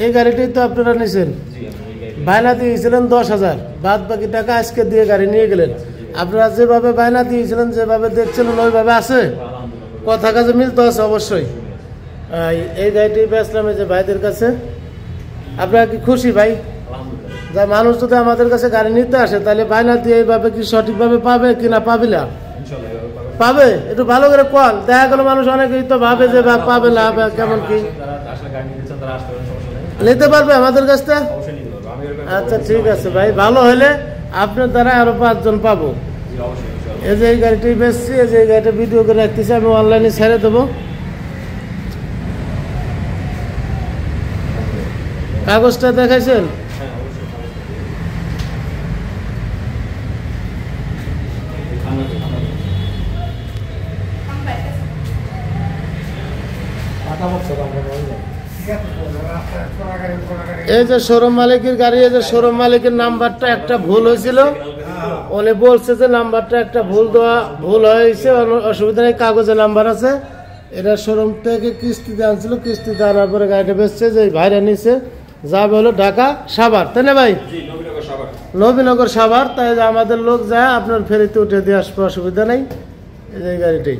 এই গাড়িটাই তো আপনারা নিয়েছেন, বায়না দিয়েছিলেন 10,000, বাদ বাকি টাকা আজকে দিয়ে গাড়ি নিয়ে গেলেন। আপনারা যেভাবে বায়না দিয়েছিলেন, যেভাবে দেখছিলেন ওইভাবে আছে, কথা কাজে মিলতে আছে অবশ্যই। এই গাড়িটি বেচলাম এই যে ভাইদের কাছে। আপনারা কি খুশি ভাই? যা মানুষ যদি আমাদের কাছে গাড়ি নিতে আসে তাহলে বায়না দিয়ে এইভাবে কি সঠিকভাবে পাবে কিনা? পাবে না, পাবে। একটু ভালো করে কল। দেখা গেল মানুষ অনেকেই তো ভাবে যে পাবে না, কেমন কি নিতে পারবে আমাদের কাছ থেকে? আচ্ছা ঠিক আছে ভাই, ভালো হলে আপনার দ্বারা আরো 5 জন পাবো। এই যে এই গাড়িটি বেচছি, এই যে এই গাড়িটা ভিডিও করে রাখতেছি, আমি অনলাইনে ছেড়ে দেবো। কাগজটা দেখাইছেন? এই যে শোরুম মালিকের গাড়ি, এই যে শোরুম মালিকের নাম্বারটা একটা ভুল হয়েছিল, উনি বলছে যে নাম্বারটা একটা ভুল হয়েছে, অসুবিধা নেই, কাগজে নাম্বার আছে। এটা শোরুম থেকে কিস্তিতে আনছিল, কিস্তিতে আনার পরে গাড়িটা বেচছে। যে ভাইরা নিছে, যাবে হলো ঢাকা সাভার, তাই না ভাই? নবীনগর সাভার। তাই আমাদের লোক যায় আপনার ফেরিতে উঠে দিয়ে আসবে, অসুবিধা নেই। এই যে গাড়িটাই